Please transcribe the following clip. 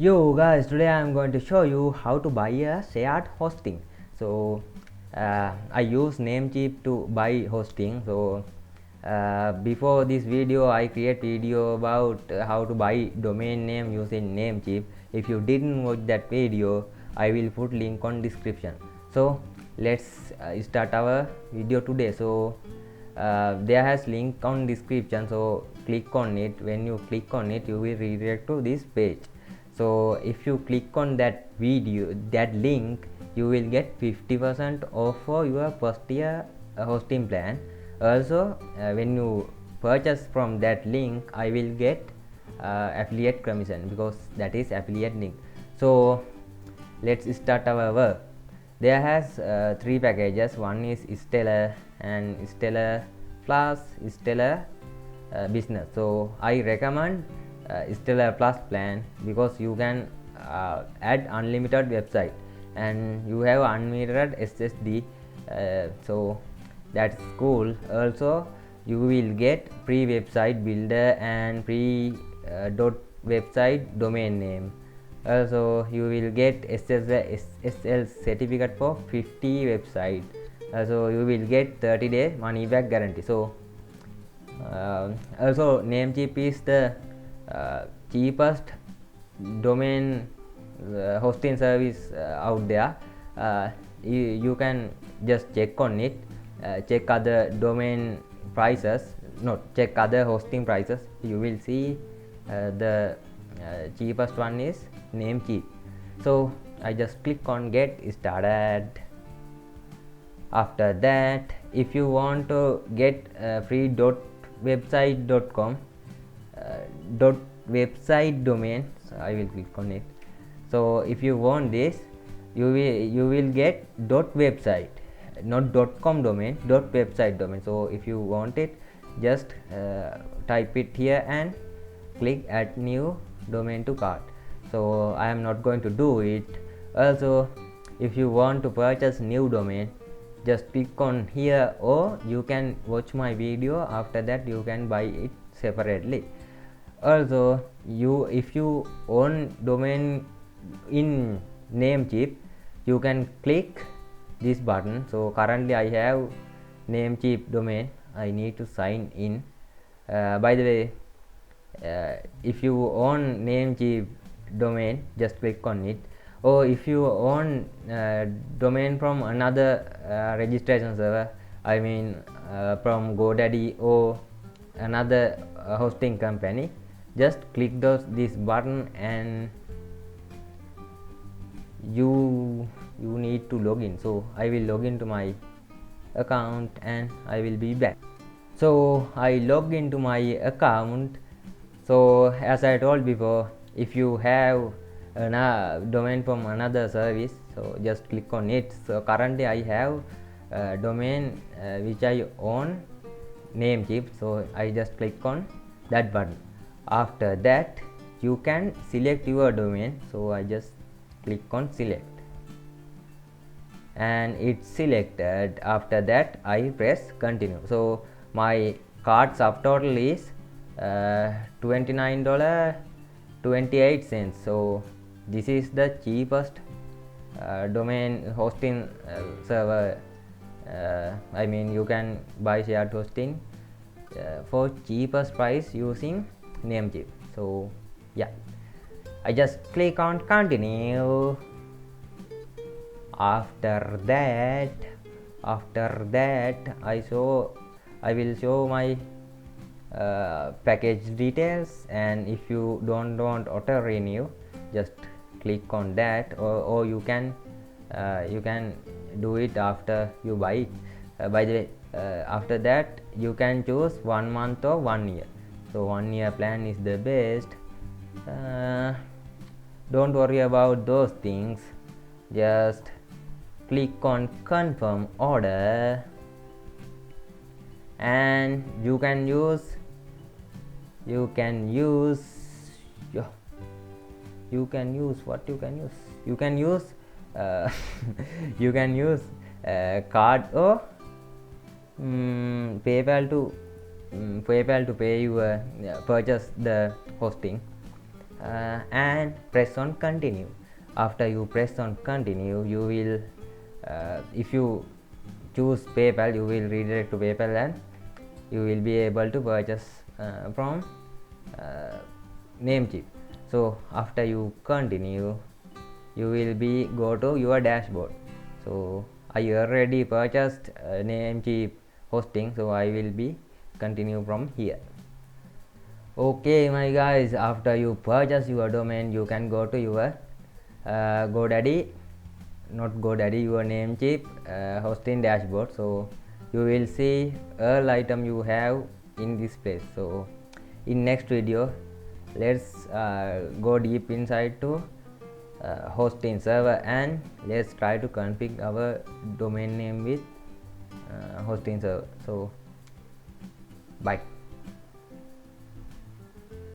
Yo guys, today I am going to show you how to buy a shared hosting. So I use Namecheap to buy hosting. So before this video I create video about how to buy domain name using Namecheap. If you didn't watch that video, I will put link on description. So let's start our video today. So there has link on description, so click on it. When you click on it, you will redirect to this page. So if you click on that video, that link, you will get 50% off for your first year hosting plan. Also when you purchase from that link, I will get affiliate commission because that is affiliate link. So let's start our work. There has three packages. One is Stellar and Stellar Plus, Stellar Business. So I recommend Stellar Plus plan because you can add unlimited website and you have unlimited SSD. So that's cool. Also you will get free website builder and free website domain name. Also you will get SSL certificate for 50 website. Also you will get 30-day money back guarantee. So also Namecheap is the cheapest domain hosting service out there. You can just check on it, check other domain prices, not check other hosting prices. You will see the cheapest one is Namecheap. So I just click on get started. After that, if you want to get free website.com website domain, so I will click on it. So if you want this, you will get website, not .com domain, website domain. So if you want it, just type it here and click add new domain to cart. So I am not going to do it. Also if you want to purchase new domain, just click on here, or you can watch my video. After that you can buy it separately. Also if you own domain in Namecheap, you can click this button. So currently I have Namecheap domain. I need to sign in. By the way, if you own Namecheap domain, just click on it. Or if you own domain from another registration server, I mean from GoDaddy or another hosting company, just click this button and you need to log in. So I will log into my account and I will be back. So I log into my account. So as I told before, if you have a domain from another service, so just click on it. So currently I have a domain which I own, Namecheap. So I just click on that button. After that you can select your domain. So I just click on select and it's selected. After that I press continue. So my cart subtotal is $29.28. So this is the cheapest domain hosting server. I mean you can buy shared hosting for cheapest price using Namecheap. So yeah, I just click on continue. After that I will show my package details. And if you don't want auto renew, just click on that, or you can do it after you buy it. By the way, after that you can choose 1 month or 1 year. So 1 year plan is the best. Don't worry about those things, just click on confirm order. And you can use what you can use, you can use you can use card or PayPal to pay your purchase the hosting. and press on continue. After you press on continue, you will if you choose PayPal, you will redirect to PayPal and you will be able to purchase from NameCheap. So after you continue, you will be go to your dashboard. So I already purchased NameCheap hosting, so I will be continue from here. Okay my guys, after you purchase your domain, you can go to your GoDaddy, not GoDaddy, your NameCheap hosting dashboard. So you will see all item you have in this place. So in next video, let's go deep inside to hosting server and let's try to configure our domain name with hosting server. So bye.